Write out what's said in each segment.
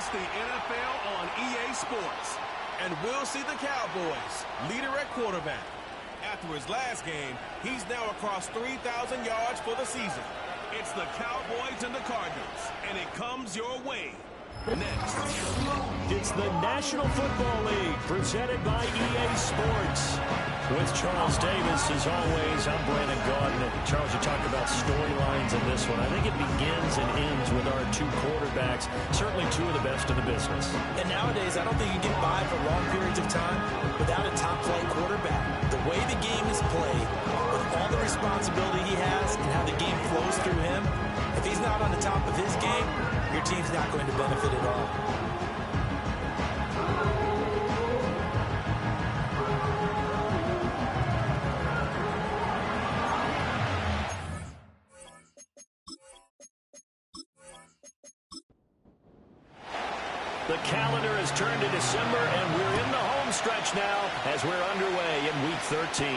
It's the NFL on EA Sports. And we'll see the Cowboys, leader at quarterback. After his last game, he's now across 3,000 yards for the season. It's the Cowboys and the Cardinals, and it comes your way. Next. It's the National Football League, presented by EA Sports. With Charles Davis, as always, I'm Brandon Gaudin. Charles, you talked about storylines in this one. I think it begins and ends with our two quarterbacks, certainly two of the best in the business. And nowadays, I don't think you can get by for long periods of time without a top-flight quarterback. The way the game is played, with all the responsibility he has and how the game flows through him, if he's not on the top of his game, your team's not going to benefit at all. The calendar has turned to December, and we're in the home stretch now as we're underway in Week 13.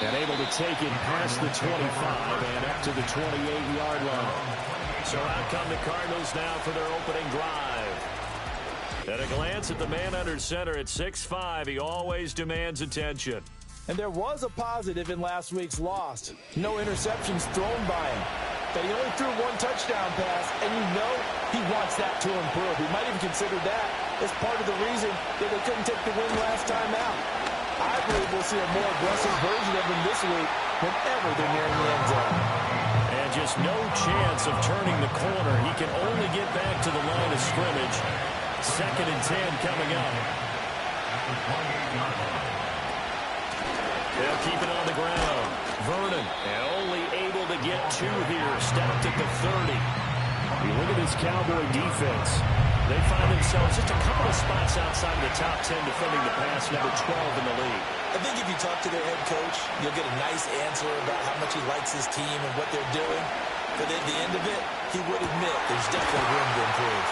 And able to take it past the 25 and up to the 28-yard line. So out come the Cardinals now for their opening drive. At a glance at the man under center at 6'5", he always demands attention. And there was a positive in last week's loss. No interceptions thrown by him. But he only threw one touchdown pass, and you know he wants that to improve. He might even consider that as part of the reason that they couldn't take the win last time out. I believe we'll see a more aggressive version of him this week whenever they're nearing the end zone. And just no chance of turning the corner. He can only get back to the line of scrimmage. 2nd and 10 coming up. They'll keep it on the ground. Vernon, and only able to get 2 here. Stopped at the 30. You look at this Cowboy defense. They find themselves just a couple of spots outside of the top 10 defending the pass, number 12 in the league. I think if you talk to their head coach, you'll get a nice answer about how much he likes his team and what they're doing. But at the end of it, he would admit there's definitely room to improve.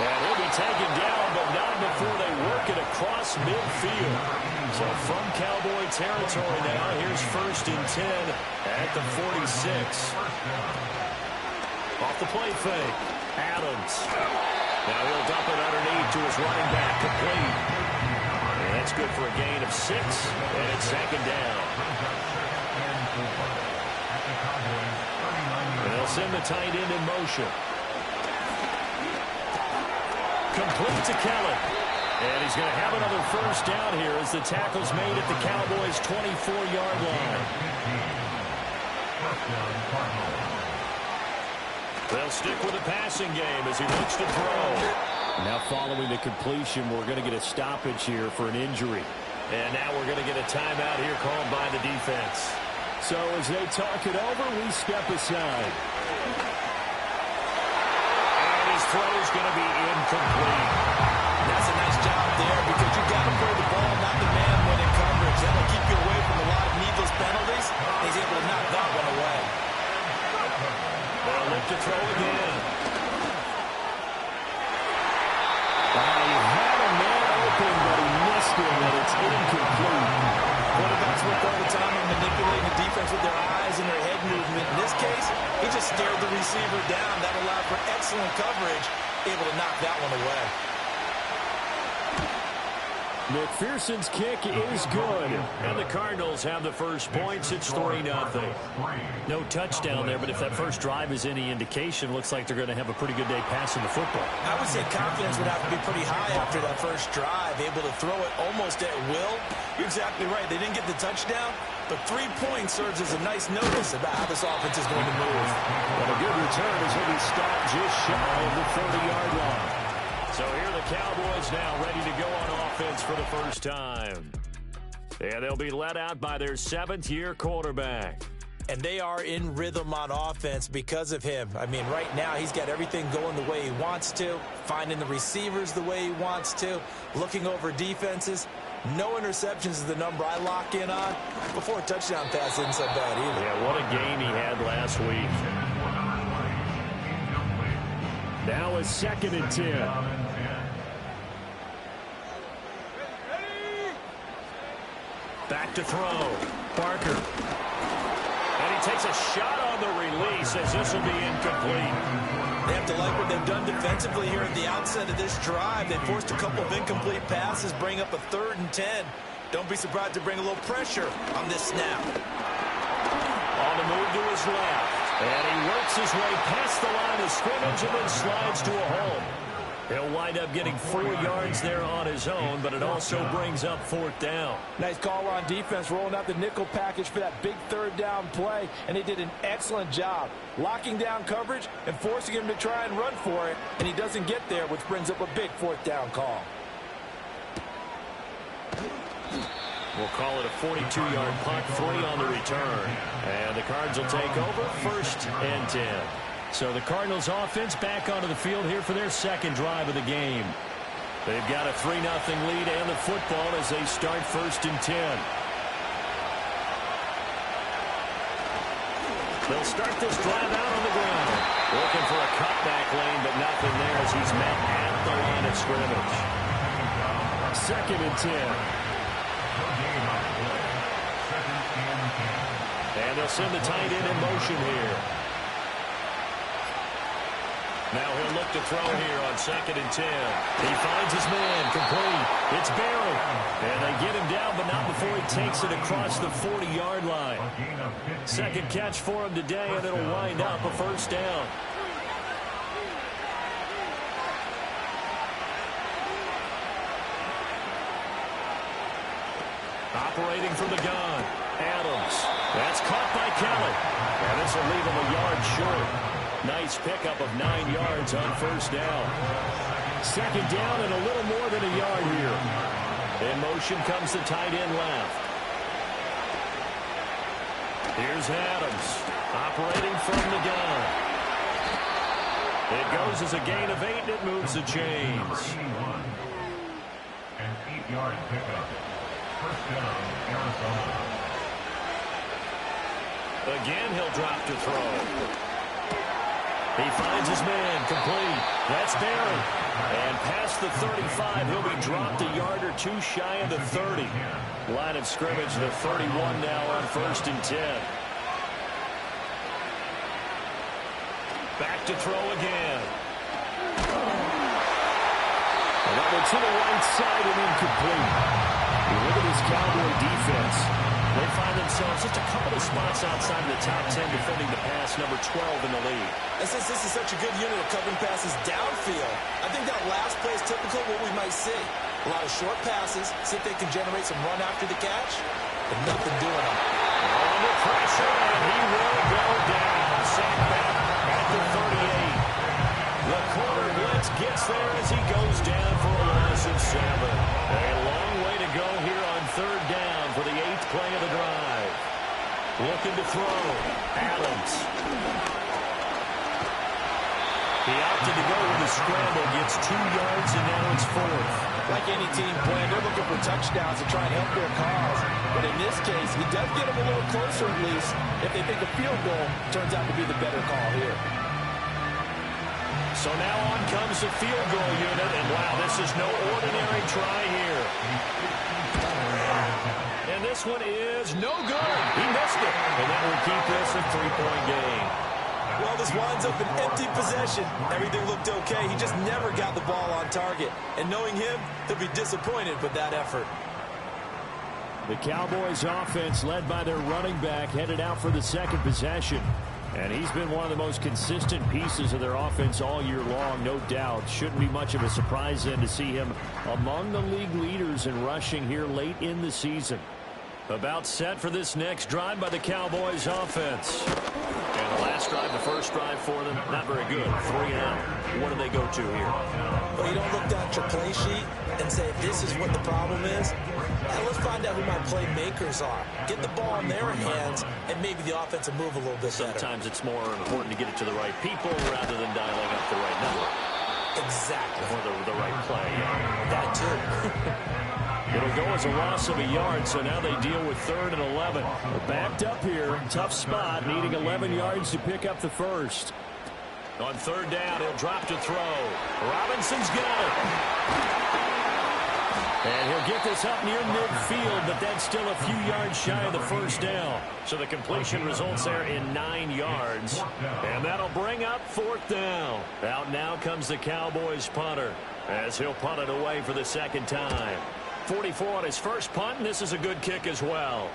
And he'll be taken down, but not before they work it across midfield. So from Cowboy territory now, here's 1st and 10 at the 46. Off the play fake, Adams. Now he'll dump it underneath to his running back, complete. And that's good for a gain of 6, and it's 2nd down. And they'll send the tight end in motion. Complete to Kellen. And he's going to have another 1st down here as the tackle's made at the Cowboys' 24-yard line. They'll stick with the passing game as he looks to throw. Now following the completion, we're going to get a stoppage here for an injury. And now we're going to get a timeout here called by the defense. So as they talk it over, we step aside. And his throw is going to be incomplete. That's a nice job there because you've got to throw the ball, not the man when in coverage. That'll keep you away from a lot of needless penalties. He's able to knock that one away. They'll look to throw again. He had a man open, but he missed it, and it's incomplete. Quarterbacks work all the time on manipulating the defense with their eyes and their head movement. In this case, he just stared the receiver down. That allowed for excellent coverage, able to knock that one away. McPherson's kick is good. And the Cardinals have the first points. It's 3-0. No touchdown there, but if that first drive is any indication, looks like they're going to have a pretty good day passing the football. I would say confidence would have to be pretty high after that first drive, able to throw it almost at will. You're exactly right. They didn't get the touchdown, but 3 points serves as a nice notice about how this offense is going to move. But a good return as he'll be stopped just shy of the 30-yard line. So here the Cowboys now ready to go on offense for the first time. And they'll be led out by their 7th-year quarterback. And they are in rhythm on offense because of him. I mean, right now he's got everything going the way he wants to, finding the receivers the way he wants to, looking over defenses. No interceptions is the number I lock in on. Before a touchdown pass isn't so bad either. Yeah, what a game he had last week. Now a 2nd and 10. Back to throw. Parker. And he takes a shot on the release as this will be incomplete. They have to like what they've done defensively here at the outset of this drive. They forced a couple of incomplete passes, bring up a 3rd and 10. Don't be surprised to bring a little pressure on this snap. On the move to his left. And he works his way past the line of scrimmage and then slides to a hole. He'll wind up getting 4 yards there on his own, but it also brings up 4th down. Nice call on defense, rolling out the nickel package for that big 3rd down play, and they did an excellent job locking down coverage and forcing him to try and run for it, and he doesn't get there, which brings up a big 4th down call. We'll call it a 42-yard punt, 3 on the return. And the Cards will take over, 1st and 10. So the Cardinals offense back onto the field here for their 2nd drive of the game. They've got a 3-0 lead and the football as they start 1st and 10. They'll start this drive out on the ground. Looking for a cutback lane, but nothing there as he's met at the line of scrimmage. 2nd and 10. And they'll send the tight end in motion here. Now he'll look to throw here on 2nd and 10. He finds his man, complete. It's Barry. And they get him down, but not before he takes it across the 40-yard line. 2nd catch for him today, and it'll wind up a 1st down. Operating from the gun, Adams. That's caught by Kelly. And this will leave him a yard short. Nice pickup of 9 yards on 1st down. 2nd down and a little more than a yard here. In motion comes the tight end left. Here's Adams, operating from the gun. It goes as a gain of 8, and it moves the chains. And 8-yard pickup. 1st down, Arizona. Again, he'll drop to throw. He finds his man, complete. That's Barry. And past the 35, he'll be dropped a yard or 2 shy of the 30. Line of scrimmage, the 31 now on 1st and 10. Back to throw again. Another to the right side and incomplete. You look at this Cowboy defense. They find themselves just a couple of spots outside of the top 10 defending the pass, number 12 in the league. And since this is such a good unit of covering passes downfield, I think that last play is typical of what we might see. A lot of short passes, see if they can generate some run after the catch, but nothing doing it. Under pressure, and he will go down. Sacked back at the 38. The corner blitz gets there as he goes down for a loss of 7. A long way to go here on 3rd down for the 8th play of the drive. Looking to throw. Adams. He opted to go with the scramble, gets 2 yards, and now it's 4th. Like any team plan, they're looking for touchdowns to try and help their cause. But in this case, he does get them a little closer at least if they think a field goal turns out to be the better call here. So now on comes the field goal unit, and wow, this is no ordinary try here. And this one is no good. He missed it, and that will keep this a 3-point game. Well, this winds up an empty possession. Everything looked okay. He just never got the ball on target. And knowing him, he'll be disappointed with that effort. The Cowboys offense, led by their running back, headed out for the 2nd possession. And he's been one of the most consistent pieces of their offense all year long, no doubt. Shouldn't be much of a surprise then to see him among the league leaders in rushing here late in the season. About set for this next drive by the Cowboys offense. And the last drive, the first drive for them, not very good. 3 and out. What do they go to here? Well, you don't look down at your play sheet and say, this is what the problem is. Now let's find out who my playmakers are. Get the ball in their hands, and maybe the offense will move a little bit better. Sometimes it's more important to get it to the right people rather than dialing up the right number. Exactly. Or the right play. That too. It'll go as a loss of a yard, so now they deal with 3rd and 11. They're backed up here, tough spot, needing 11 yards to pick up the first. On 3rd down, he'll drop to throw. Robinson's got it. And he'll get this up near midfield, but that's still a few yards shy of the first down. So the completion results there in 9 yards. And that'll bring up 4th down. Out now comes the Cowboys punter as he'll punt it away for the 2nd time. 44 on his first punt, and this is a good kick as well.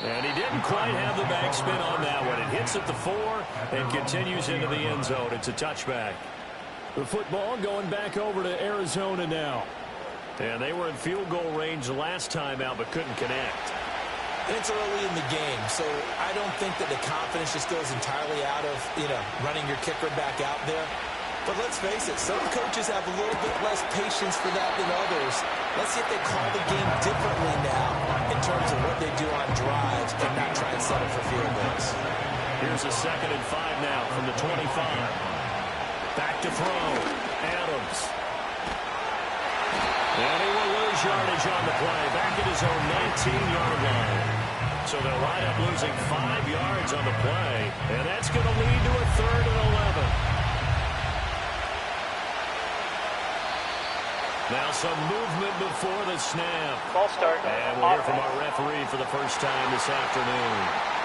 And he didn't quite have the backspin on that one. It hits at the 4 and continues into the end zone. It's a touchback. The football going back over to Arizona now. And they were in field goal range last time out but couldn't connect. It's early in the game, so I don't think that the confidence just goes entirely out of, running your kicker back out there. But let's face it, some coaches have a little bit less patience for that than others. Let's see if they call the game differently now in terms of what they do on drives and not try and settle for field goals. Here's a 2nd and 5 now from the 25. Back to throw. Adams. And he will lose yardage on the play. Back at his own 19-yard line. So they'll wind up losing 5 yards on the play. And that's going to lead to a 3rd and 11. Now some movement before the snap. Ball start. And we'll hear from our referee for the first time this afternoon.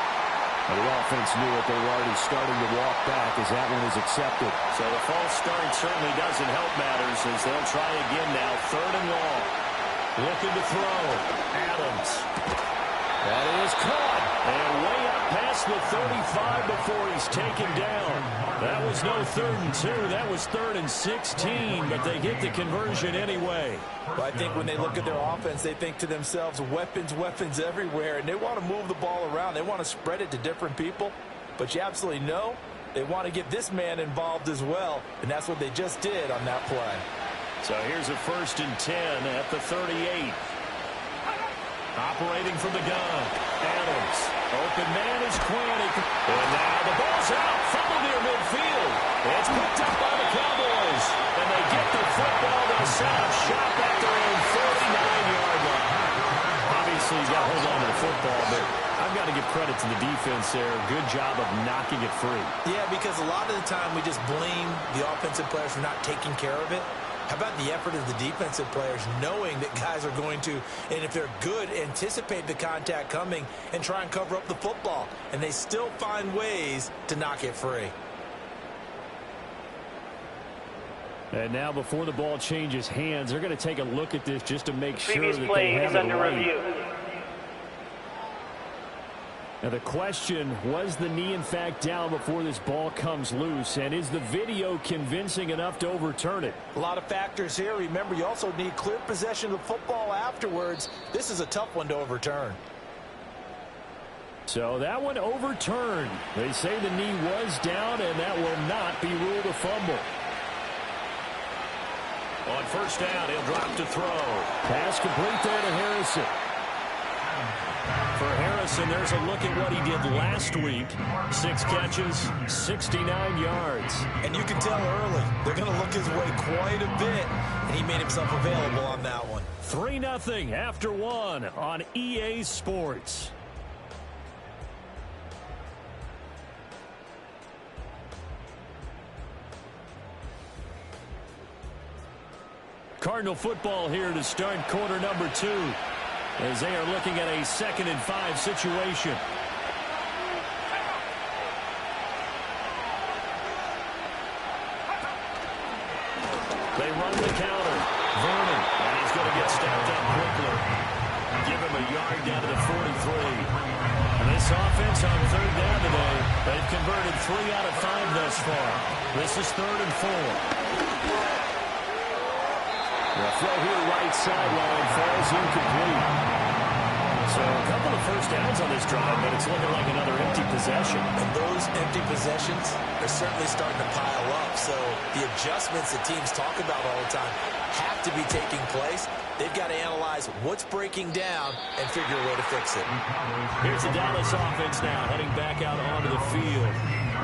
And the offense knew it. They were already starting to walk back as that one was accepted. So the false start certainly doesn't help matters as they'll try again now. 3rd and long. Looking to throw. Adams. That is caught. And way up past the 35 before he's taken down. That was no 3rd and 2. That was 3rd and 16, but they get the conversion anyway. Well, I think when they look at their offense, they think to themselves, weapons, weapons everywhere, and they want to move the ball around. They want to spread it to different people, but you absolutely know they want to get this man involved as well, and that's what they just did on that play. So here's a 1st and 10 at the 38. Operating from the gun. Adams. Open man is Quinn. And now the ball's out. Fumble near midfield. It's picked up by the Cowboys. And they get the football. They set up shop at their own 49-yard line. Obviously, you got to hold on to the football, but I've got to give credit to the defense there. Good job of knocking it free. Yeah, because a lot of the time we just blame the offensive players for not taking care of it. How about the effort of the defensive players knowing that guys are going to, and if they're good, anticipate the contact coming and try and cover up the football. And they still find ways to knock it free. And now before the ball changes hands, they're going to take a look at this just to make sure that play they have is it under right. review. Now the question, was the knee in fact down before this ball comes loose? And is the video convincing enough to overturn it? A lot of factors here. Remember, you also need clear possession of the football afterwards. This is a tough one to overturn. So that one overturned. They say the knee was down, and that will not be ruled a fumble. On 1st down, he'll drop to throw. Pass complete there to Harrison. For Harrison, there's a look at what he did last week. 6 catches, 69 yards. And you can tell early, they're going to look his way quite a bit, and he made himself available on that one. 3-0 after 1 on EA Sports. Cardinal football here to start quarter number 2. As they are looking at a 2nd and 5 situation. They run the counter. Vernon, and he's going to get stepped up quickly. Give him a yard down to the 43. And this offense on 3rd down today, they've converted 3 out of 5 thus far. This is 3rd and 4. The throw here right sideline falls incomplete. So a couple of 1st downs on this drive, but it's looking like another empty possession. And those empty possessions are certainly starting to pile up. So the adjustments that teams talk about all the time have to be taking place. They've got to analyze what's breaking down and figure a way to fix it. Here's the Dallas offense now heading back out onto the field.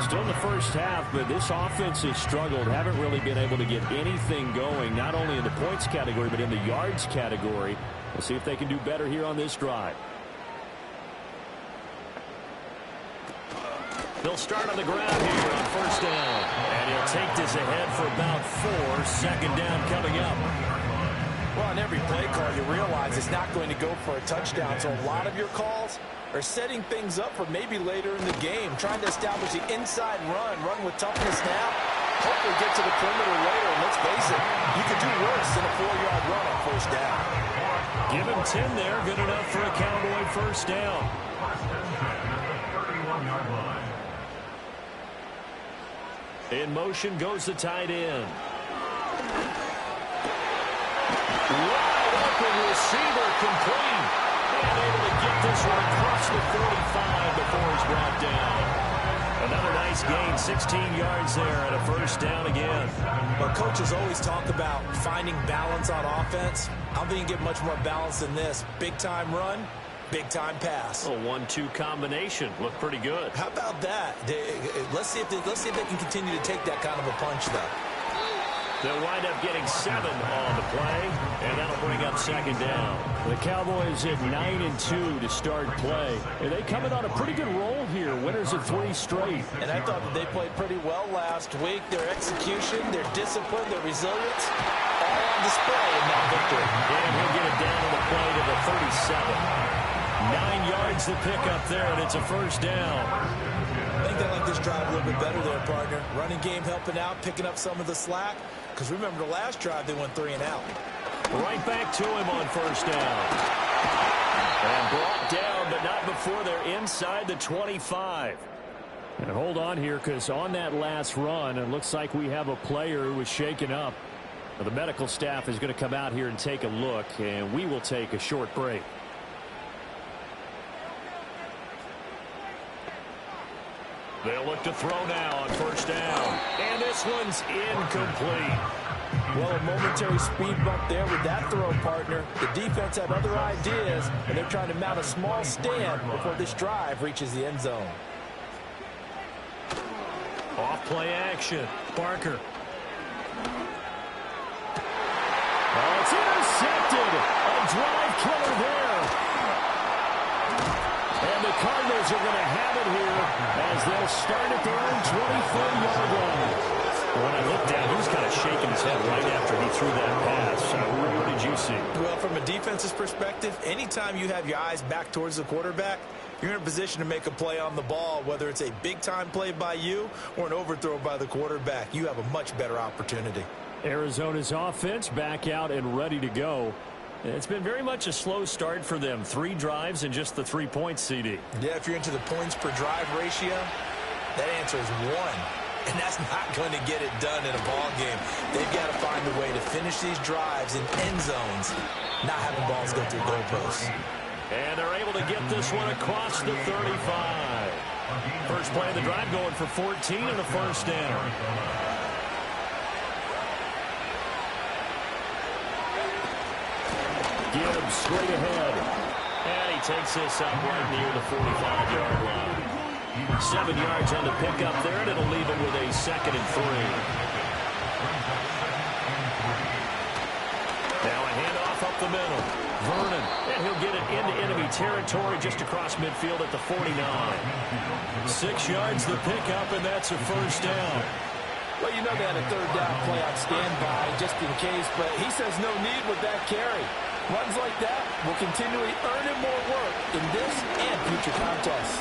Still in the first half, but this offense has struggled. Haven't really been able to get anything going, not only in the points category, but in the yards category. We'll see if they can do better here on this drive. They'll start on the ground here on 1st down. And he'll take this ahead for about 4. 2nd down coming up. Well, on every play call, you realize it's not going to go for a touchdown, so a lot of your calls are setting things up for maybe later in the game, trying to establish the inside run with toughness now, hopefully get to the perimeter later, and let's face it, you could do worse than a 4-yard run on first down. Give him 10 there, good enough for a Cowboy first down. In motion goes the tight end. Wide open receiver complete. And able to get this one across the 45 before he's brought down. Another nice gain, 16 yards there and a first down again. Well, coaches always talk about finding balance on offense. I don't think you get much more balance than this. Big-time run, big-time pass. A 1-2 combination. Looked pretty good. How about that? Let's see if they can continue to take that kind of a punch, though. They'll wind up getting 7 on the play, and that'll bring up second down. The Cowboys at 9-2 to start play. And they come in on a pretty good roll here, winners of 3 straight. And I thought that they played pretty well last week. Their execution, their discipline, their resilience, all on display in that victory. And he'll get it down on the play to the 37. 9 yards to pick up there, and it's a first down. I think they like this drive a little bit better there, partner. Running game helping out, picking up some of the slack. Because remember, the last drive, they went 3 and out. Right back to him on first down. And brought down, but not before they're inside the 25. And hold on here, because on that last run, it looks like we have a player who was shaken up. Now, the medical staff is going to come out here and take a look, and we will take a short break. They'll look to throw now on first down. And this one's incomplete. Well, a momentary speed bump there with that throw, partner. The defense had other ideas, and they're trying to mount a small stand before this drive reaches the end zone. Off play action. Barker. Oh, it's intercepted. A drive killer there. And the Cardinals are going to have it here as they'll start at their own 24-yard line. When I looked down, he was kind of shaking his head right after he threw that pass. What did you see? Well, from a defense's perspective, anytime you have your eyes back towards the quarterback, you're in a position to make a play on the ball, whether it's a big-time play by you or an overthrow by the quarterback. You have a much better opportunity. Arizona's offense back out and ready to go. It's been very much a slow start for them. 3 drives and just the 3 points, CD. Yeah, if you're into the points per drive ratio, that answer is 1. And that's not going to get it done in a ball game. They've got to find a way to finish these drives in end zones, not having balls go through goalposts. And they're able to get this one across the 35. First play of the drive going for 14 and a first down. Gibbs straight ahead. And he takes this up right near the 45-yard line. 7 yards on the pickup there, and it'll leave it with a 2nd and 3. Now a handoff up the middle. Vernon, and he'll get it into enemy territory just across midfield at the 49. 6 yards the pickup, and that's a first down. Well, you know they had a 3rd down play on standby just in case, but he says no need with that carry. Runs like that will continually earn him more work in this and future contests.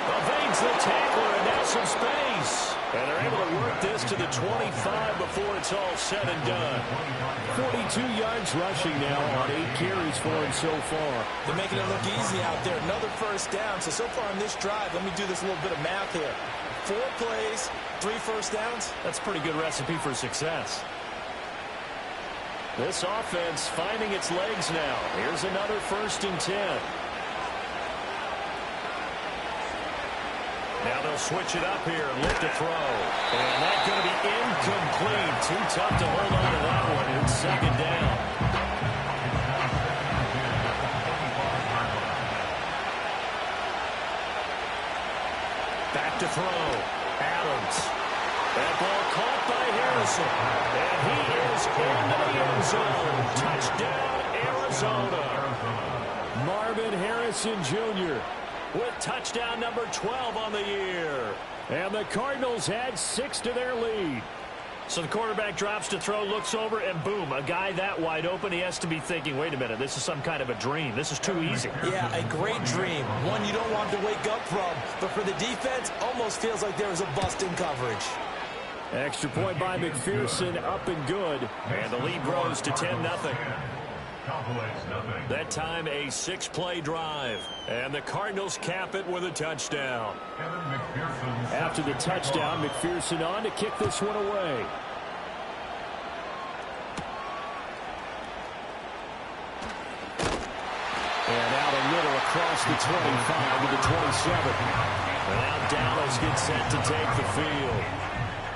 Evades the tackler, and now some space. And they're able to work this to the 25 before it's all said and done. 42 yards rushing now on 8 carries for him so far. They're making it look easy out there. Another first down. So far on this drive, let me do this little bit of math here. 4 plays, 3 first downs. That's a pretty good recipe for success. This offense finding its legs now. Here's another 1st and 10. Now they'll switch it up here and look to throw. And that's going to be incomplete. Too tough to hold on to that one. It's 2nd down. Back to throw. Adams. That ball caught by Harrison. And he is into the end zone. Touchdown, Arizona. Marvin Harrison Jr. with touchdown number 12 on the year. And the Cardinals add 6 to their lead. So the quarterback drops to throw, looks over, and boom, a guy that wide open, he has to be thinking, wait a minute, this is some kind of a dream. This is too easy. Yeah, a great dream. One you don't want to wake up from. But for the defense, almost feels like there was a bust in coverage. Extra point by McPherson, up and good. And the lead grows to 10-0. That time a 6-play drive. And the Cardinals cap it with a touchdown. After the touchdown, McPherson on to kick this one away. And out a little across the 25 to the 27. And now Dallas gets set to take the field.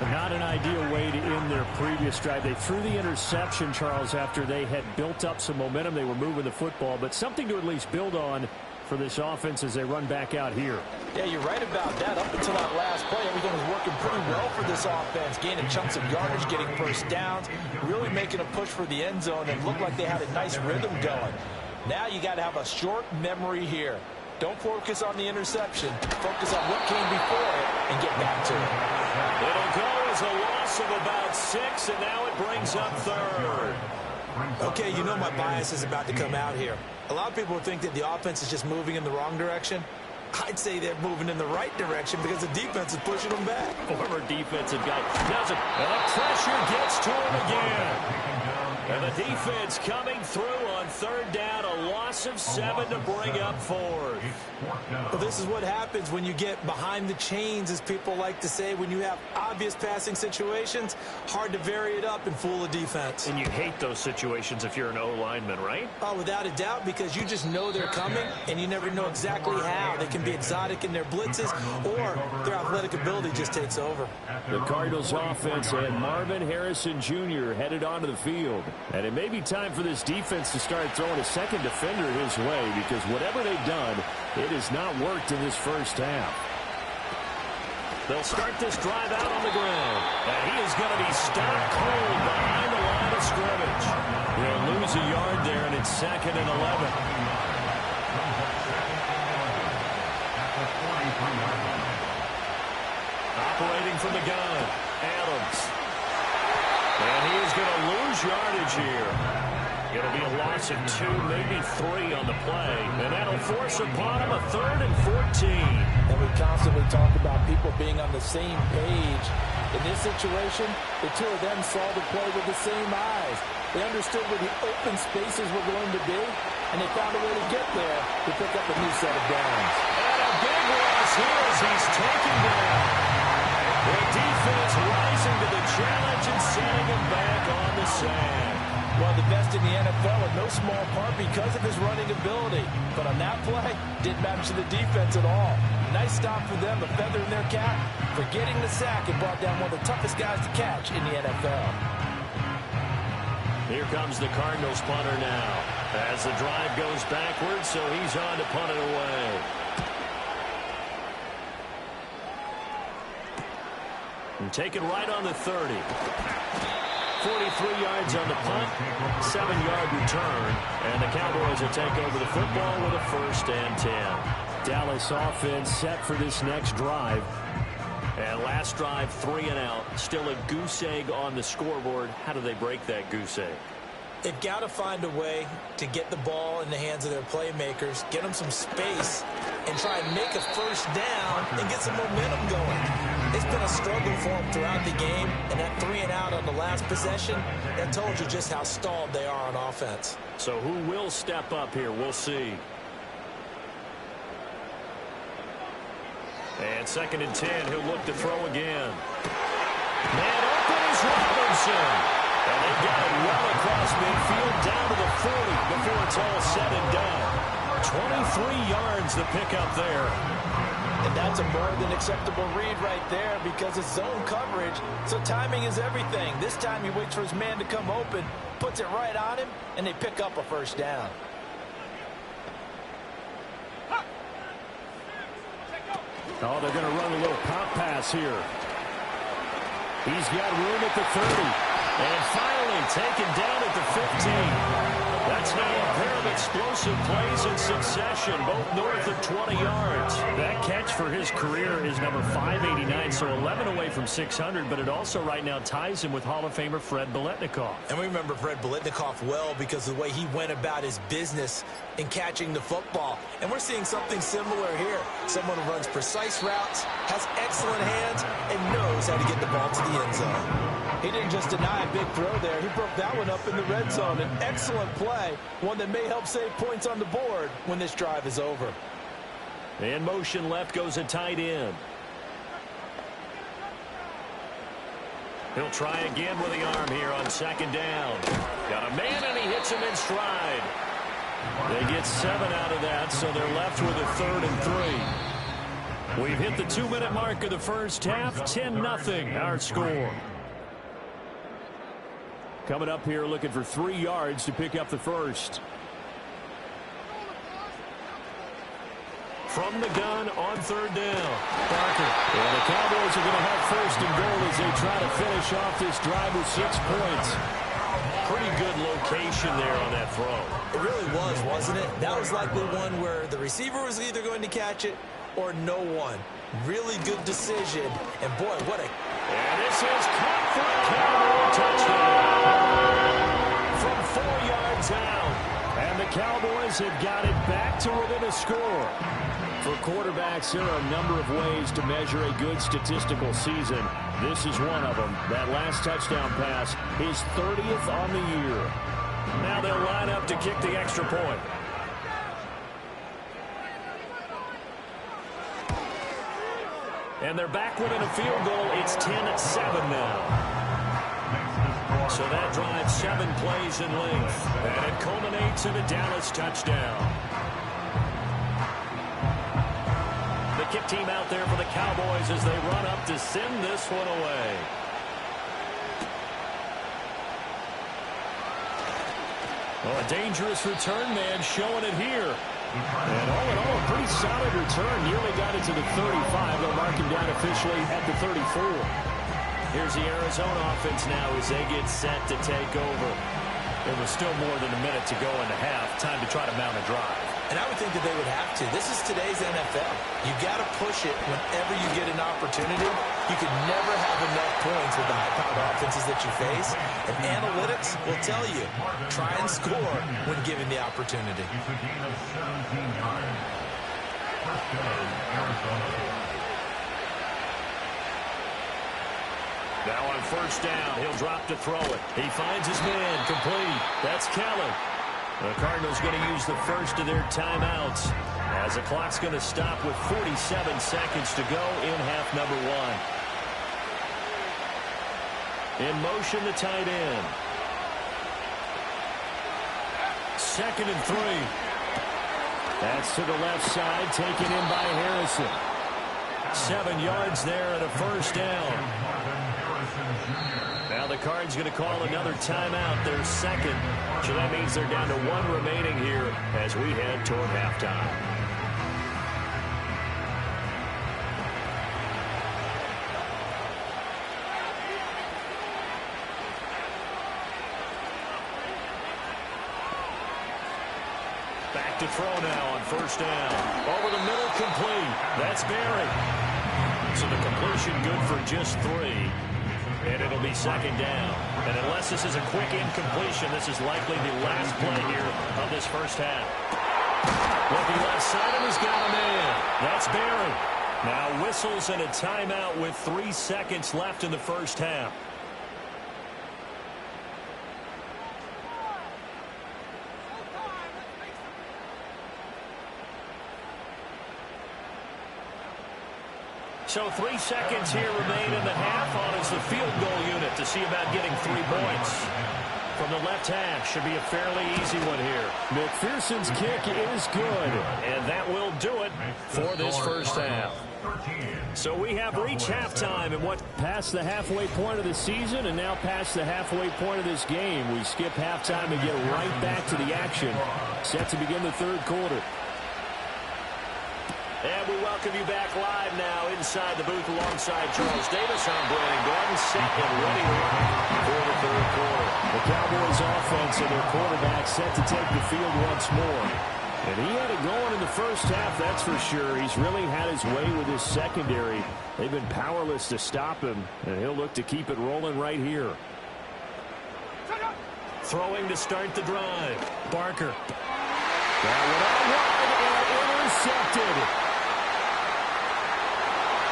Not an ideal way to end their previous drive. They threw the interception, Charles, after they had built up some momentum. They were moving the football, but something to at least build on for this offense as they run back out here. Yeah, you're right about that. Up until that last play, everything was working pretty well for this offense, gaining chunks of yardage, getting first downs, really making a push for the end zone, and looked like they had a nice rhythm going. Now you got to have a short memory here. Don't focus on the interception. Focus on what came before it and get back to it. It'll go as a loss of about 6, and now it brings up third. Okay, you know my bias is about to come out here. A lot of people think that the offense is just moving in the wrong direction. I'd say they're moving in the right direction because the defense is pushing them back. Former defensive guy does it, and the pressure gets to him again. And the defense coming through on third down, a loss of 7 to bring up fourth. Well, this is what happens when you get behind the chains, as people like to say. When you have obvious passing situations, hard to vary it up and fool a defense. And you hate those situations if you're an O-lineman, right? Oh, without a doubt, because you just know they're coming, and you never know exactly how. They can be exotic in their blitzes, or their athletic ability just takes over. The Cardinals offense and Marvin Harrison Jr. headed onto the field. And it may be time for this defense to start throwing a second defender his way, because whatever they've done, it has not worked in this first half. They'll start this drive out on the ground. And he is going to be stopped cold behind the line of scrimmage. He'll lose a yard there, and it's 2nd and 11. Operating from the gun, Adams. And he is going to lose yardage here. It'll be a loss of 2, maybe 3 on the play. And that'll force upon him a 3rd and 14. And we constantly talk about people being on the same page. In this situation, the two of them saw the play with the same eyes. They understood where the open spaces were going to be, and they found a way to get there to pick up a new set of downs. And a big loss here as he's taken down. The defense rising to the challenge and sending him back on the sand. Well, the best in the NFL in no small part because of his running ability. But on that play, didn't matter to the defense at all. Nice stop for them, a feather in their cap for getting the sack and brought down one of the toughest guys to catch in the NFL. Here comes the Cardinals punter now as the drive goes backwards, so he's on to punt it away. And taken right on the 30. 43 yards on the punt, 7-yard return, and the Cowboys will take over the football with a 1st and 10. Dallas offense set for this next drive. And last drive, 3 and out. Still a goose egg on the scoreboard. How do they break that goose egg? They've got to find a way to get the ball in the hands of their playmakers, get them some space, and try and make a first down and get some momentum going. It's been a struggle for them throughout the game, and that 3 and out on the last possession, that told you just how stalled they are on offense. So who will step up here? We'll see. And 2nd and 10, he'll look to throw again. Man open is Robinson. And they've got it well across midfield down to the 40 before it's all said and done. 23 yards to pick up there. And that's a more than acceptable read right there because it's zone coverage, so timing is everything. This time he waits for his man to come open, puts it right on him, and they pick up a first down. Oh, they're going to run a little pop pass here. He's got room at the 30. And finally taken down at the 15. That's now a pair of explosive plays in succession, both north of 20 yards. That catch for his career is number 589, so 11 away from 600, but it also right now ties him with Hall of Famer Fred Biletnikoff. And we remember Fred Biletnikoff well because of the way he went about his business in catching the football. And we're seeing something similar here. Someone who runs precise routes, has excellent hands, and knows how to get the ball to the end zone. He didn't just deny a big throw there. He broke that one up in the red zone. An excellent play, one that may help save points on the board when this drive is over. In motion left goes a tight end. He'll try again with the arm here on second down. Got a man, and he hits him in stride. They get 7 out of that, so they're left with a 3rd and 3. We've hit the 2-minute mark of the first half. 10-0 our score. Coming up here looking for 3 yards to pick up the first. From the gun on 3rd down. Parker. And the Cowboys are going to have 1st and goal as they try to finish off this drive with 6 points. Pretty good location there on that throw. It really was, wasn't it? That was likely one where the receiver was either going to catch it or no one. Really good decision. And boy, what a... And this is caught for a Cowboy touchdown. From 4 yards out. And the Cowboys have got it back to within a score. For quarterbacks, there are a number of ways to measure a good statistical season. This is one of them. That last touchdown pass, his 30th on the year. Now they'll line up to kick the extra point. And they're back within a field goal. It's 10-7 now. So that drives 7 plays in length. And it culminates in a Dallas touchdown. The kick team out there for the Cowboys as they run up to send this one away. Well, a dangerous return man showing it here. And all in all, a pretty solid return. Nearly got it to the 35. They'll mark him down officially at the 34. Here's the Arizona offense now as they get set to take over. There was still more than a minute to go in the half. Time to try to mount a drive. And I would think that they would have to. This is today's NFL. You got to push it whenever you get an opportunity. You could never have enough points with the high-powered offenses that you face. And analytics will tell you, try and score when given the opportunity. It's a gain of 17 yards. First down, Arizona. Now on first down, he'll drop to throw it. He finds his man, complete. That's Kelly. The Cardinals going to use the first of their timeouts as the clock's going to stop with 47 seconds to go in half number 1. In motion, the tight end. 2nd and 3. That's to the left side, taken in by Harrison. 7 yards there and a first down. Now the Cards going to call another timeout, their 2nd. So that means they're down to 1 remaining here as we head toward halftime. Back to throw now on first down. Over the middle, complete. That's Barry. So the completion good for just 3. And it'll be 2nd down. And unless this is a quick incompletion, this is likely the last play here of this first half. Looking left side, and he's got a man. That's Barry. Now whistles and a timeout with 3 seconds left in the first half. So 3 seconds here remain in the half. On is the field goal unit to see about getting 3 points. From the left hash, should be a fairly easy one here. McPherson's kick is good, and that will do it for this first half. So we have reached halftime and what past the halfway point of the season and now past the halfway point of this game. We skip halftime and get right back to the action. Set to begin the 3rd quarter. And we welcome you back live now inside the booth alongside Charles Davis. I'm Brandon Gordon, set and ready to rock for the third quarter. The Cowboys offense and their quarterback set to take the field once more. And he had it going in the first half, that's for sure. He's really had his way with his secondary. They've been powerless to stop him, and he'll look to keep it rolling right here. Throwing to start the drive. Barker. That one out wide and intercepted.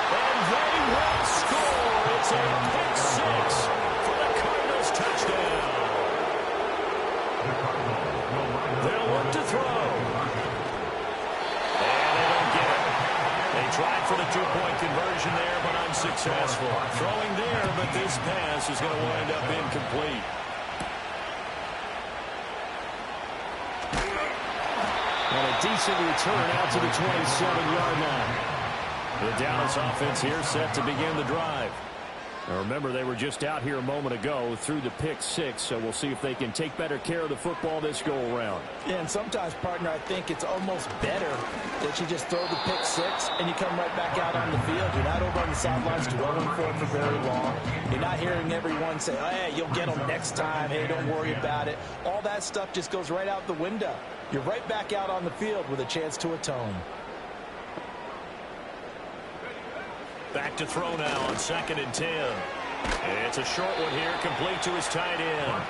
And they will score. It's a pick six for the Cardinals touchdown. They'll look to throw. And they don't get it. They tried for the two-point conversion there, but unsuccessful. Throwing there, but this pass is going to wind up incomplete. And a decent return out to the 27-yard line. The Dallas offense here set to begin the drive. Now remember, they were just out here a moment ago through the pick six, so we'll see if they can take better care of the football this go-around. Yeah, and sometimes, partner, I think it's almost better that you just throw the pick six and you come right back out on the field. You're not over on the sidelines dwelling for it for very long. You're not hearing everyone say, oh, hey, you'll get them next time. Hey, don't worry about it. All that stuff just goes right out the window. You're right back out on the field with a chance to atone. Back to throw now on 2nd and 10. It's a short one here, complete to his tight end.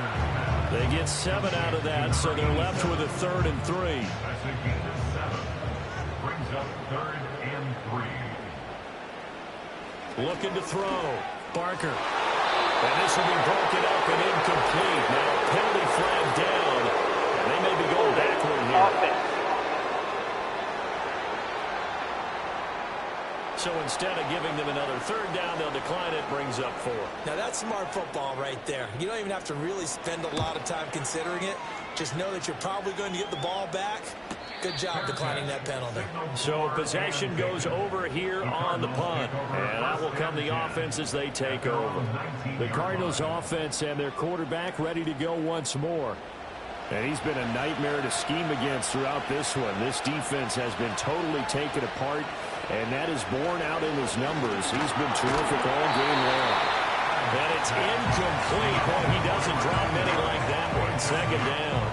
They get 7 out of that, so they're left with a 3rd and 3. Brings up 3rd and 3. Looking to throw. Barker. And this will be broken up and incomplete. Now penalty flag down. They may be going backward here. So instead of giving them another 3rd down, they'll decline it, brings up 4. Now that's smart football right there. You don't even have to really spend a lot of time considering it. Just know that you're probably going to get the ball back. Good job declining that penalty. So possession goes over here on the punt. And that will come the offense as they take over. The Cardinals offense and their quarterback ready to go once more. And he's been a nightmare to scheme against throughout this one. This defense has been totally taken apart, and that is borne out in his numbers. He's been terrific all game long. And it's incomplete. Boy, he doesn't drop many like that one. 2nd down.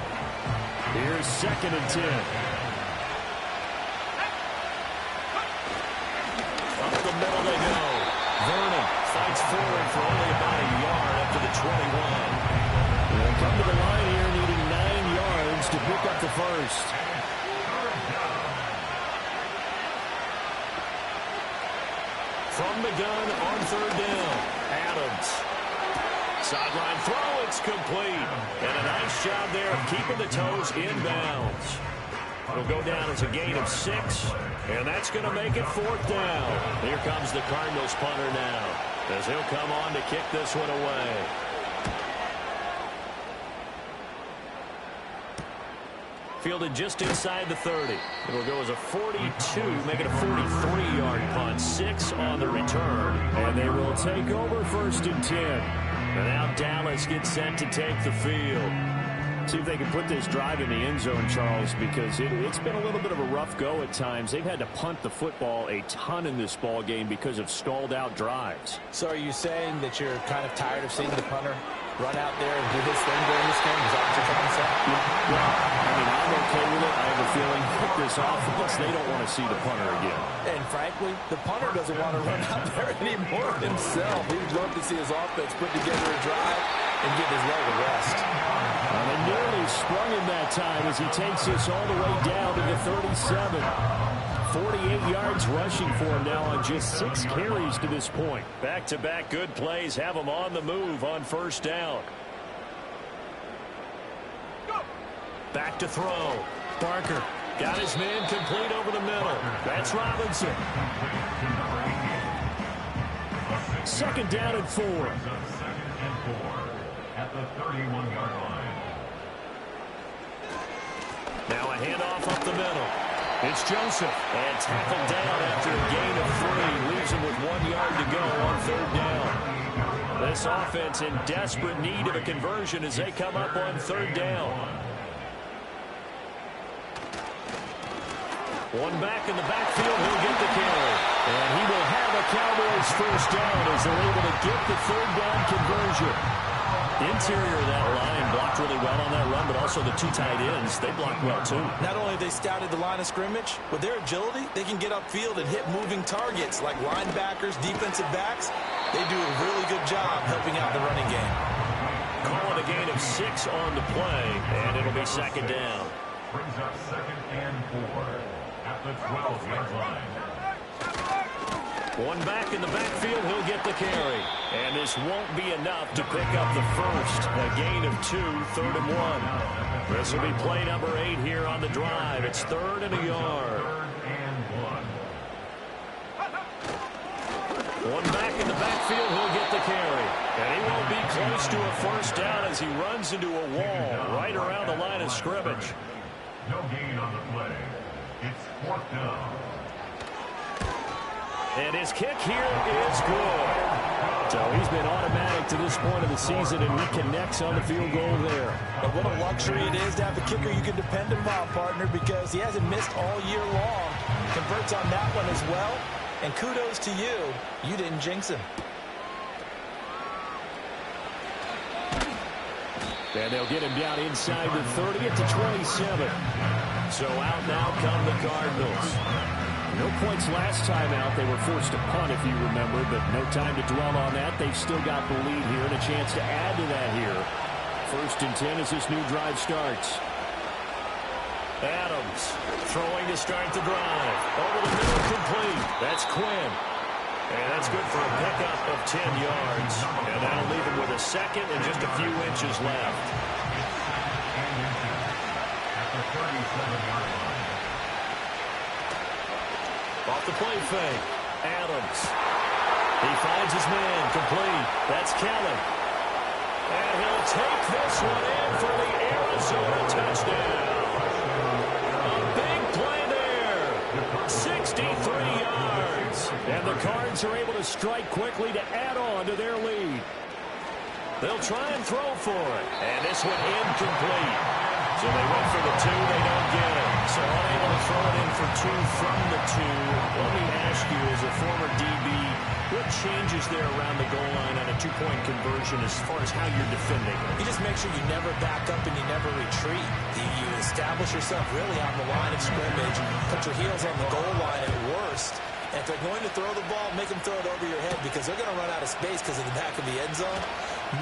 Here's 2nd and 10. Up the middle they go. Vernon fights forward for only about a yard up to the 21. They'll come to the line here needing 9 yards to pick up the first. From the gun on 3rd down. Adams. Sideline throw, it's complete. And a nice job there of keeping the toes inbounds. It'll go down as a gain of 6, and that's going to make it 4th down. Here comes the Cardinals punter now, as he'll come on to kick this one away. Fielded just inside the 30. It'll go as a 42, make it a 43-yard punt. 6 on the return. And they will take over 1st and 10. And now Dallas gets set to take the field. See if they can put this drive in the end zone, Charles, because it's been a little bit of a rough go at times. They've had to punt the football a ton in this ball game because of stalled-out drives. So are you saying that you're kind of tired of seeing the punter run out there and do his thing during this game? Is that what you're trying to say? Well, I mean, I'm okay with it. I have a feeling that this offense, they don't want to see the punter again. And frankly, the punter doesn't want to run out there anymore himself. He'd love to see his offense put together a drive and give his leg a rest. And they nearly sprung him that time as he takes this all the way down to the 37. 48 yards rushing for him now on just 6 carries to this point. Back-to-back good plays have him on the move on 1st down. Back to throw. Barker got his man complete over the middle. That's Robinson. 2nd down and 4. At the 31-yard line. Now a handoff up the middle. It's Joseph. And tackled down after a gain of 3. Leaves him with 1 yard to go on 3rd down. This offense in desperate need of a conversion as they come up on 3rd down. One back in the backfield, he'll get the carry. And he will have a Cowboys first down as they're able to get the third down conversion. Interior of that line blocked really well on that run, but also the two tight ends, they blocked well too. Not only have they scouted the line of scrimmage, with their agility, they can get upfield and hit moving targets like linebackers, defensive backs. They do a really good job helping out the running game. Calling a gain of 6 on the play, and it'll be second down. Brings up 2nd and 4 at the 12-yard line. One back in the backfield, he'll get the carry. And this won't be enough to pick up the first. A gain of 2, 3rd and 1. This will be play number 8 here on the drive. It's 3rd and a yard. 3rd and 1. One back in the backfield, he'll get the carry. And he won't be close to a first down as he runs into a wall right around the line of scrimmage. No gain on the play. It's 4th down. And his kick here is good. So he's been automatic to this point of the season, and he connects on the field goal there. But what a luxury it is to have a kicker you can depend upon, partner, because he hasn't missed all year long. Converts on that one as well. And kudos to you. You didn't jinx him. And they'll get him down inside the 30 at the 27. So out now come the Cardinals. No points last time out. They were forced to punt, if you remember, but no time to dwell on that. They've still got the lead here and a chance to add to that here. 1st and 10 as this new drive starts. Adams throwing to start the drive. Over the middle, complete. That's Quinn. And that's good for a pickup of 10 yards. And that'll leave him with a second and just a few inches left. At the 37-yard line. Off the play fake. Adams. He finds his man. Complete. That's Kelly. And he'll take this one in for the Arizona touchdown. A big play there. 63 yards. And the Cards are able to strike quickly to add on to their lead. They'll try and throw for it. And this one incomplete. So they went for the 2. They don't get it. So unable to throw it in for 2 from the 2. Let me ask you, as a former DB, what changes there around the goal line on a 2-point conversion as far as how you're defending? You just make sure you never back up and you never retreat. You establish yourself really on the line of scrimmage, put your heels on the goal line at worst. And if they're going to throw the ball, make them throw it over your head because they're going to run out of space because of the back of the end zone.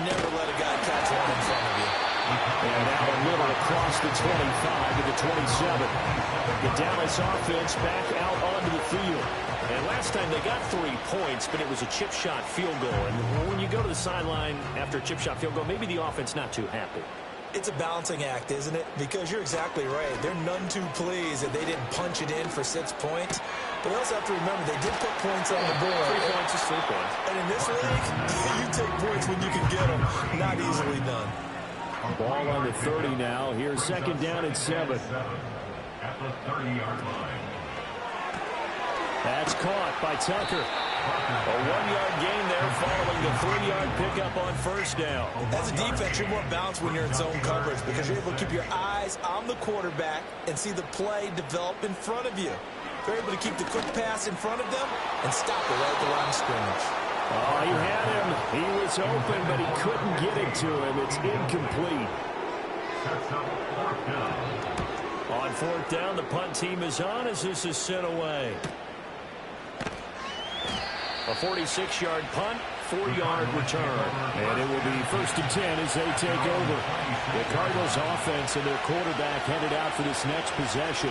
Never let a guy catch one in front of you. And now a little across the 25 to the 27. The Dallas offense back out onto the field. And last time they got 3 points, but it was a chip shot field goal. And when you go to the sideline after a chip shot field goal, maybe the offense not too happy. It's a balancing act, isn't it? Because you're exactly right. They're none too pleased that they didn't punch it in for 6 points. But we also have to remember they did put points on the board. 3 points is 3 points. And in this league, you take points when you can get them. Not easily done. Ball on the 30 now. Here's 2nd down and 7. At the 30-yard line. That's caught by Tucker. A 1-yard gain there following the 3-yard pickup on 1st down. As a defense, you're more balanced when you're in zone coverage because you're able to keep your eyes on the quarterback and see the play develop in front of you. They're able to keep the quick pass in front of them and stop it right at the line of scrimmage. Oh, he had him. He was open, but he couldn't get it to him. It's incomplete. Sets up 4th down. On 4th down, the punt team is on as this is sent away. A 46-yard punt, 4-yard return. And it will be 1st and 10 as they take over. The Cardinals offense and their quarterback headed out for this next possession.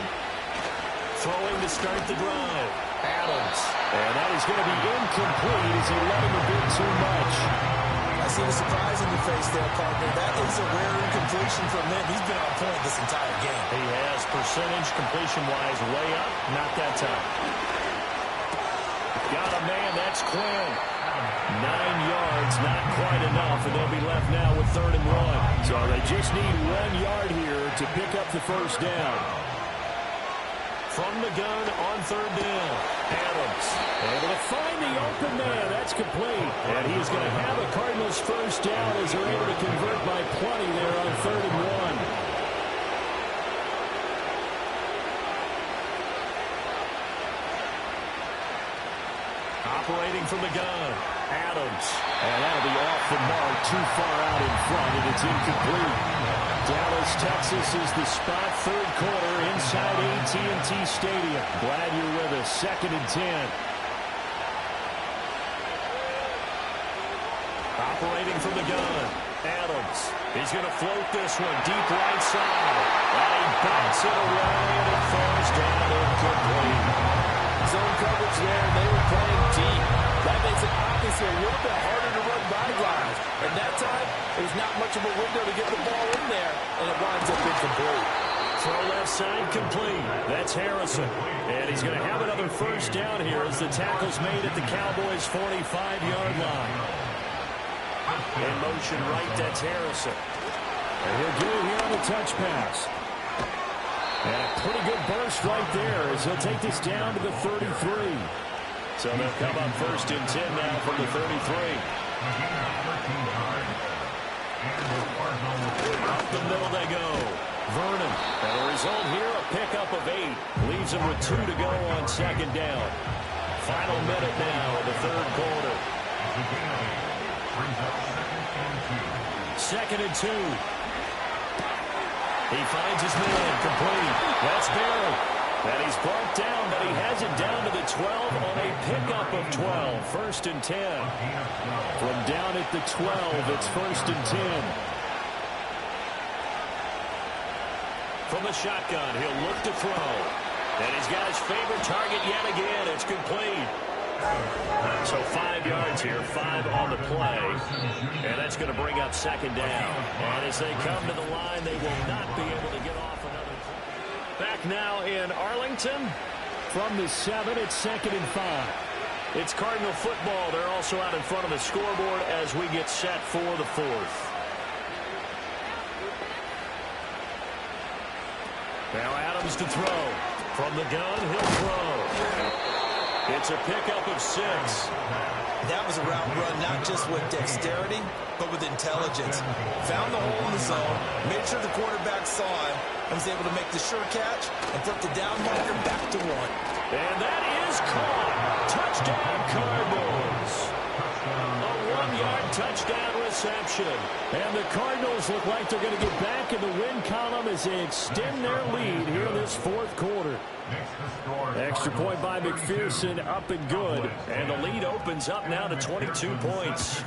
Throwing to start the drive. Adams. And that is going to be incomplete as he let him a bit too much. I see the surprise in your face there, partner. That is a rare incompletion from him. He's been on point this entire game. He has. Percentage completion-wise way up. Not that time. Got a man. That's Quinn. 9 yards. Not quite enough. And they'll be left now with 3rd and 1. So they just need 1 yard here to pick up the first down. From the gun on 3rd down. Adams able to find the open man. That's complete. And he's going to have a Cardinals first down as they're able to convert by plenty there on 3rd and 1. Operating from the gun, Adams. And that'll be off the mark, too far out in front, and it's incomplete. Dallas, Texas is the spot, third quarter, inside AT&T Stadium. Glad you're with us. 2nd and 10. Operating from the gun, Adams. He's going to float this one deep right side. And he bats it away, and it falls down incomplete. Zone coverage there, they were playing deep. That makes it obviously a little bit harder to run by guys. And that time, there's not much of a window to get the ball in there, and it winds up incomplete. Throw left side complete. That's Harrison. And he's going to have another first down here as the tackle's made at the Cowboys' 45-yard line. In motion right, that's Harrison. And he'll do it here on the touch pass. And a pretty good burst right there as he'll take this down to the 33. So they'll come up 1st and 10 now from the 33. Up the middle they go. Vernon. And the result here, a pickup of 8. Leaves him with 2 to go on 2nd down. Final minute now in the 3rd quarter. 2nd and 2. He finds his man complete. That's Barry. And he's brought down, but he has it down to the 12 on a pickup of 12. 1st and 10. From down at the 12, it's 1st and 10. From the shotgun, he'll look to throw. And he's got his favorite target yet again. It's complete. So 5 yards here, 5 on the play. And that's going to bring up 2nd down. And as they come to the line, they will not be able to get off another play. Back now in Arlington. From the 7, it's 2nd and 5. It's Cardinal football. They're also out in front of the scoreboard as we get set for the 4th. Now Adams to throw. From the gun, he'll throw. It's a pickup of 6. That was a route run not just with dexterity, but with intelligence. Found the hole in the zone, made sure the quarterback saw him, and was able to make the sure catch and flip the down marker back to 1. And that is caught. Touchdown, Cardinals. A 1-yard touchdown reception. And the Cardinals look like they're going to get back in the win column as they extend their lead here in this 4th quarter. Extra point by McPherson, up and good. And the lead opens up now to 22 points.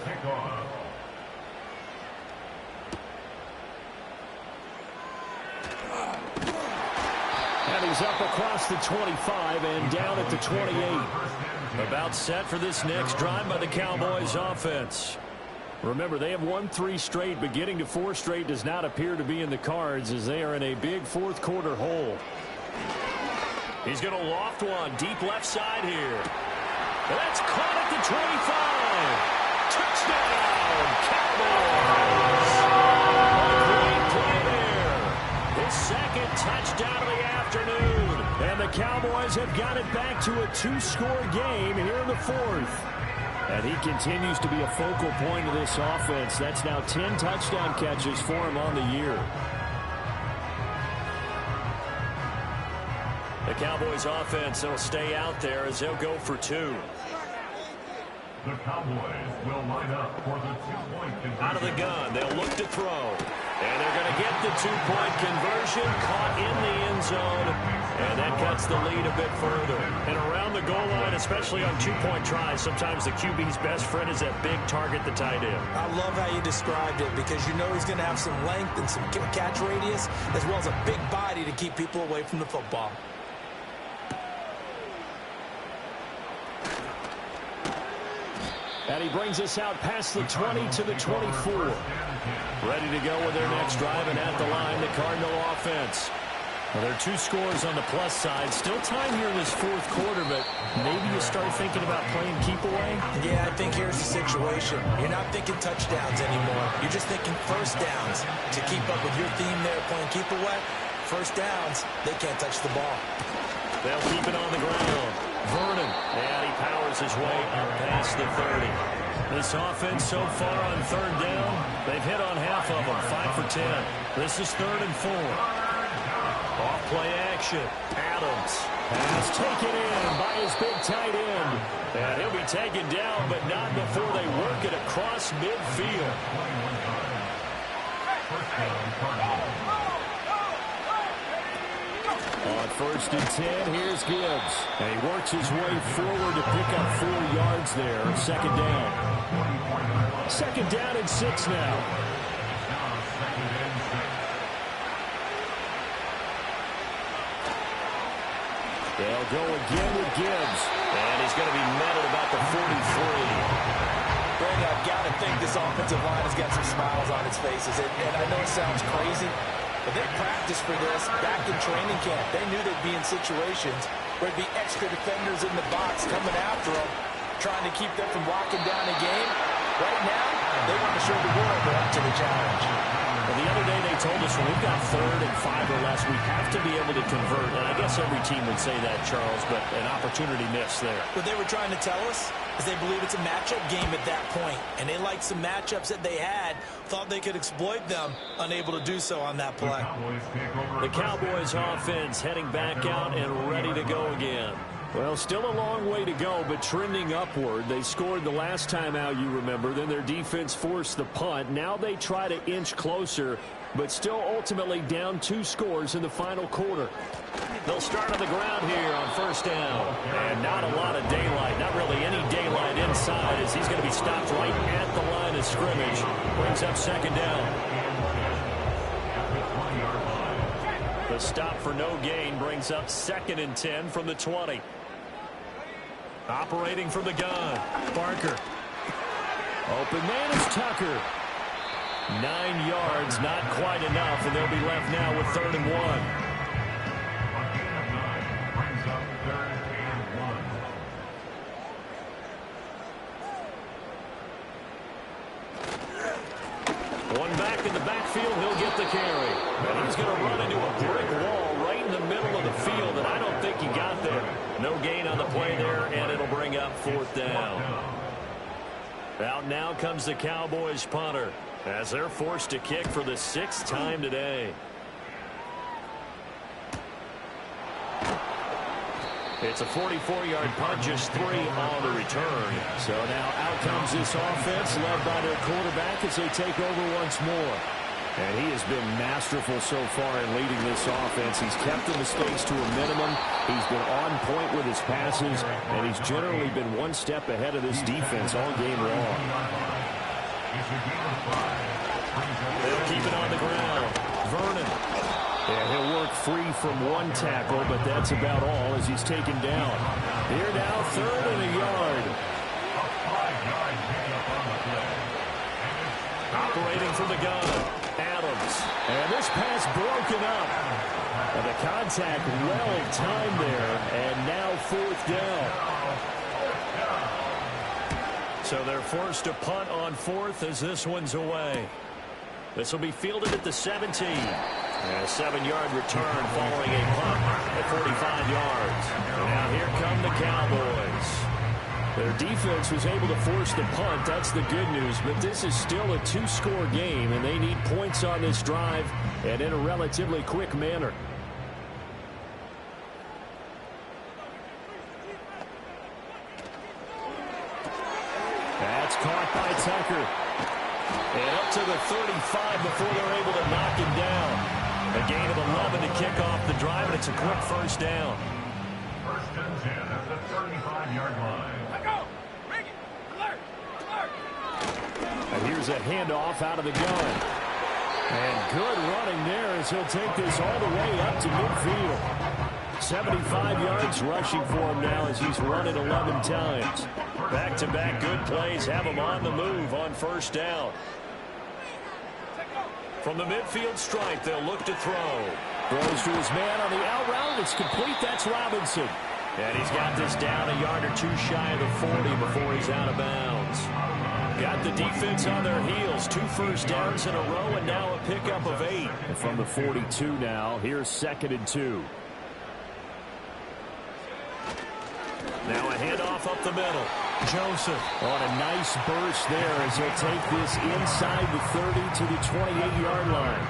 And he's up across the 25 and down at the 28. About set for this next drive by the Cowboys offense. Remember, they have won 3 straight, but getting to 4 straight does not appear to be in the cards as they are in a big 4th quarter hole. He's going to loft one deep left side here. That's caught at the 25. Touchdown! Cowboys! A great play there. His 2nd touchdown of the afternoon. And the Cowboys have got it back to a 2-score game here in the 4th. And he continues to be a focal point of this offense. That's now 10 touchdown catches for him on the year. The Cowboys offense will stay out there as they'll go for 2. The Cowboys will line up for the 2-point conversion. Out of the gun, they'll look to throw. And they're going to get the 2-point conversion, caught in the end zone. And that cuts the lead a bit further. And around the goal line, especially on 2-point tries, sometimes the QB's best friend is that big target, the tight end. I love how you described it because you know he's going to have some length and some catch radius as well as a big body to keep people away from the football. And he brings us out past the 20 to the 24. Ready to go with their next drive, and at the line, the Cardinal offense. Well, there are 2 scores on the plus side. Still time here in this 4th quarter, but maybe you start thinking about playing keep away? Yeah, I think here's the situation. You're not thinking touchdowns anymore. You're just thinking first downs. To keep up with your theme there, playing keep away, first downs, they can't touch the ball. They'll keep it on the ground. Vernon, and he powers his way up past the 30. This offense so far on 3rd down, they've hit on half of them, 5 for 10. This is 3rd and 4. Off play action. Adams has taken in by his big tight end. And he'll be taken down, but not before they work it across midfield. On 1st and 10, here's Gibbs. And he works his way forward to pick up 4 yards there. 2nd down. 2nd down and 6 now. They'll go again with Gibbs. And he's going to be met at about the 43. Brandon, I've got to think this offensive line has got some smiles on its faces. And I know it sounds crazy, but they practiced for this back in training camp. They knew they'd be in situations where there'd be extra defenders in the box coming after them, trying to keep them from locking down a game. Right now, they want to show the world they're up to the challenge. Well, the other day they told us when we've got 3rd and 5 or less, we have to be able to convert. And I guess every team would say that, Charles, but an opportunity missed there. What they were trying to tell us is they believe it's a matchup game at that point, and they liked some matchups that they had, thought they could exploit them, unable to do so on that play. The Cowboys offense heading back out and ready to go again. Well, still a long way to go, but trending upward. They scored the last time out, you remember. Then their defense forced the punt. Now they try to inch closer, but still ultimately down 2 scores in the final quarter. They'll start on the ground here on 1st down. And not a lot of daylight, not really any daylight inside, as he's going to be stopped right at the line of scrimmage. Brings up 2nd down. The stop for no gain brings up 2nd and 10 from the 20. Operating from the gun, Barker. Open man is Tucker. 9 yards, not quite enough, and they'll be left now with 3rd and 1. One back in the backfield, he'll get the carry. And he's going to run into a brick wall right in the middle of the field, and I don't think he got there. No gain on the play there, and it'll bring up 4th down. Out now comes the Cowboys punter, as they're forced to kick for the 6th time today. It's a 44-yard punt, just 3 on the return. So now out comes this offense, led by their quarterback as they take over once more. And he has been masterful so far in leading this offense. He's kept the mistakes to a minimum. He's been on point with his passes, and he's generally been one step ahead of this defense all game long. They'll keep it on the ground. Vernon. Yeah, he'll work free from one tackle, but that's about all as he's taken down. Here now, 3rd and a yard. Operating from the gun, Adams. And this pass broken up. And the contact well timed there, and now 4th down. So they're forced to punt on 4th as this one's away. This will be fielded at the 17. And a 7-yard return following a punt at 45 yards. And now here come the Cowboys. Their defense was able to force the punt. That's the good news. But this is still a 2-score game, and they need points on this drive and in a relatively quick manner. That's caught by Tucker. And up to the 35 before they're able to knock him down. A gain of 11 to kick off the drive, and it's a quick 1st down. 1st and 10 at the 35-yard line. And here's a handoff out of the gun. And good running there as he'll take this all the way up to midfield. 75 yards rushing for him now as he's run it 11 times. Back-to-back good plays have him on the move on 1st down. From the midfield stripe, they'll look to throw. Throws to his man on the out route. It's complete. That's Robinson. And he's got this down a yard or 2 shy of the 40 before he's out of bounds. Got the defense on their heels. 2 first downs in a row, and now a pickup of 8. And from the 42 now, here's 2nd and 2. Now a handoff up the middle. Joseph on a nice burst there as he'll take this inside the 30 to the 28-yard line.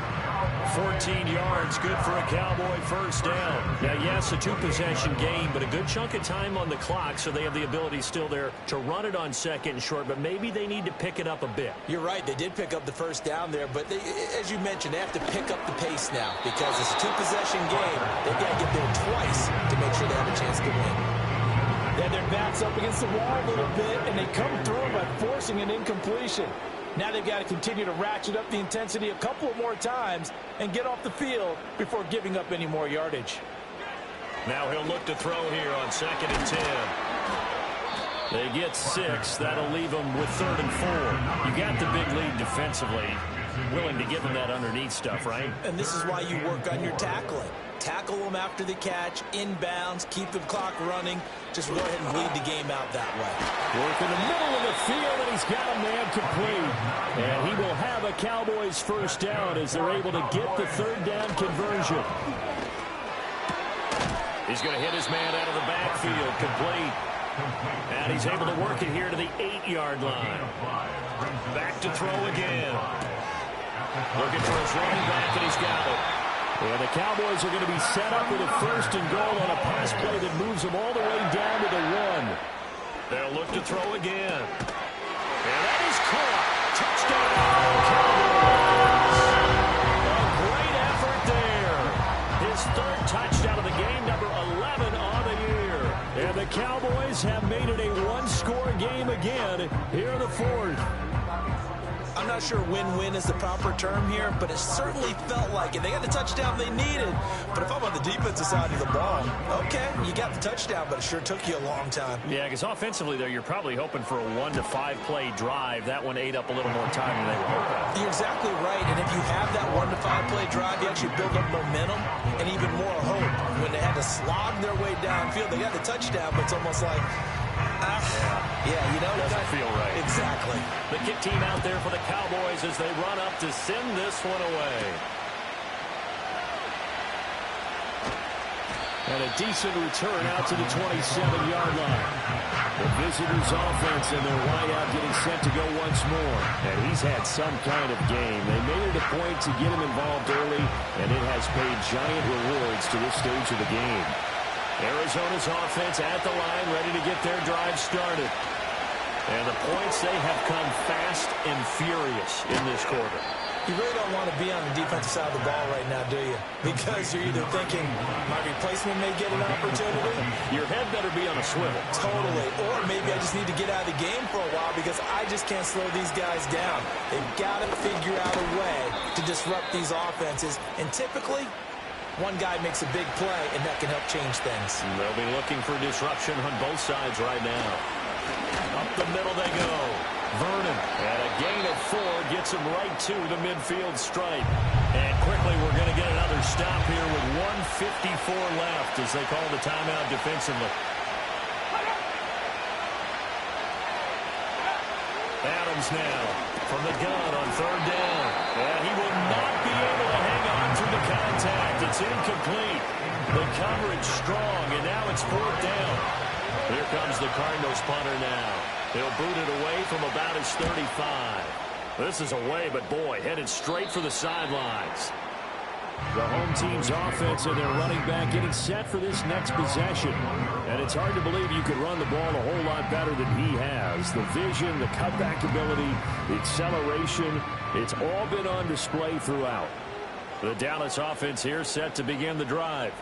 14 yards, good for a Cowboy first down. Now, yes, a two-possession game, but a good chunk of time on the clock, so they have the ability still there to run it on second and short, but maybe they need to pick it up a bit. You're right. They did pick up the first down there, but as you mentioned, they have to pick up the pace now because it's a two-possession game. They've got to get there twice to make sure they have a chance to win. They had their backs up against the wall a little bit, and they come through by forcing an incompletion. Now they've got to continue to ratchet up the intensity a couple more times and get off the field before giving up any more yardage. Now he'll look to throw here on 2nd and 10. They get 6. That'll leave them with 3rd and 4. You got the big lead defensively. Willing to give them that underneath stuff, right? And this is why you work on your tackling. Tackle them after the catch, inbounds, keep the clock running. Just go ahead and bleed the game out that way. Work in the middle of the field, and he's got a man complete. And he will have a Cowboys first down as they're able to get the 3rd down conversion. He's going to hit his man out of the backfield, complete. And he's able to work it here to the 8-yard line. Back to throw again. Looking for his running back, and he's got it. And the Cowboys are going to be set up with a 1st and goal on a pass play that moves them all the way down to the 1. They'll look to throw again. And that is caught. Touchdown, Cowboys. A great effort there. His 3rd touchdown of the game, number 11 on the year. And the Cowboys have made it a one-score game again here in the 4th. I'm not sure win-win is the proper term here, but it certainly felt like it. They got the touchdown they needed, but if I'm on the defensive side of the ball, okay, you got the touchdown, but it sure took you a long time. Yeah, because offensively, though, you're probably hoping for a 1 to 5 play drive. That one ate up a little more time than they were hoping. You're exactly right, and if you have that 1 to 5 play drive, you actually build up momentum and even more hope. When they had to slog their way downfield, they got the touchdown, but it's almost like, yeah, you know, doesn't feel right. Exactly. The kick team out there for the Cowboys as they run up to send this one away. And a decent return out to the 27-yard line. The visitors' offense and their wideout getting set to go once more. And he's had some kind of game. They made it a point to get him involved early, and it has paid giant rewards to this stage of the game. Arizona's offense at the line, ready to get their drive started. And the points, they have come fast and furious in this quarter. You really don't want to be on the defensive side of the ball right now, do you? Because you're either thinking, my replacement may get an opportunity. Your head better be on a swivel. Totally. Or maybe I just need to get out of the game for a while because I just can't slow these guys down. They've got to figure out a way to disrupt these offenses. And typically, one guy makes a big play, and that can help change things. They'll be looking for disruption on both sides right now. Up the middle they go. Vernon, and a gain of 4 gets him right to the midfield stripe. And quickly we're going to get another stop here with 1:54 left as they call the timeout defensively. Adams now from the gun on 3rd down. And he will not be able to hang on through the contact. It's incomplete. The coverage strong, and now it's 4th down. Here comes the Cardinals punter now. He'll boot it away from about his 35. This is away, but boy, headed straight for the sidelines. The home team's offense and their running back getting set for this next possession. And it's hard to believe you could run the ball a whole lot better than he has. The vision, the cutback ability, the acceleration, it's all been on display throughout. The Dallas offense here set to begin the drive.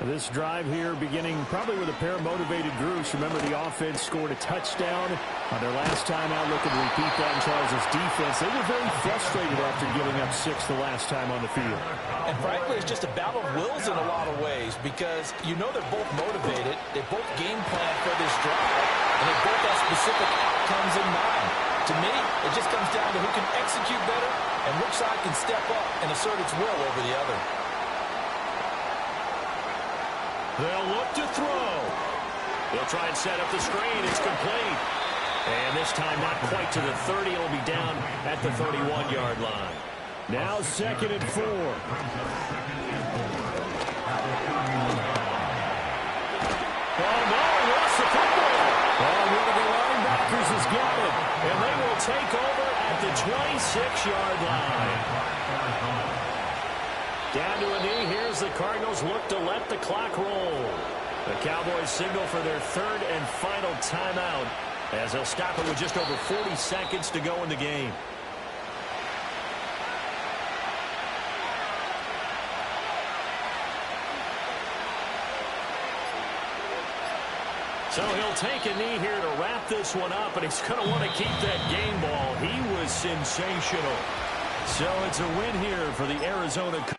This drive here beginning probably with a pair of motivated groups. Remember, the offense scored a touchdown on their last time out. Looking to repeat that in Charles' defense. They were very frustrated after giving up 6 the last time on the field. And frankly, it's just a battle of wills in a lot of ways because you know they're both motivated. They both game plan for this drive, and they both have specific outcomes in mind. To me, it just comes down to who can execute better and which side can step up and assert its will over the other. They'll look to throw. They'll try and set up the screen. It's complete. And this time not quite to the 30. It'll be down at the 31-yard line. Now 2nd and 4. Oh, no, he lost the football. And one of the linebackers has got it. And they will take over at the 26-yard line. Down to a knee. Here's the Cardinals look to let the clock roll. The Cowboys signal for their third and final timeout as they'll stop it with just over 40 seconds to go in the game. So he'll take a knee here to wrap this one up, and he's going to want to keep that game ball. He was sensational. So it's a win here for the Arizona Cardinals.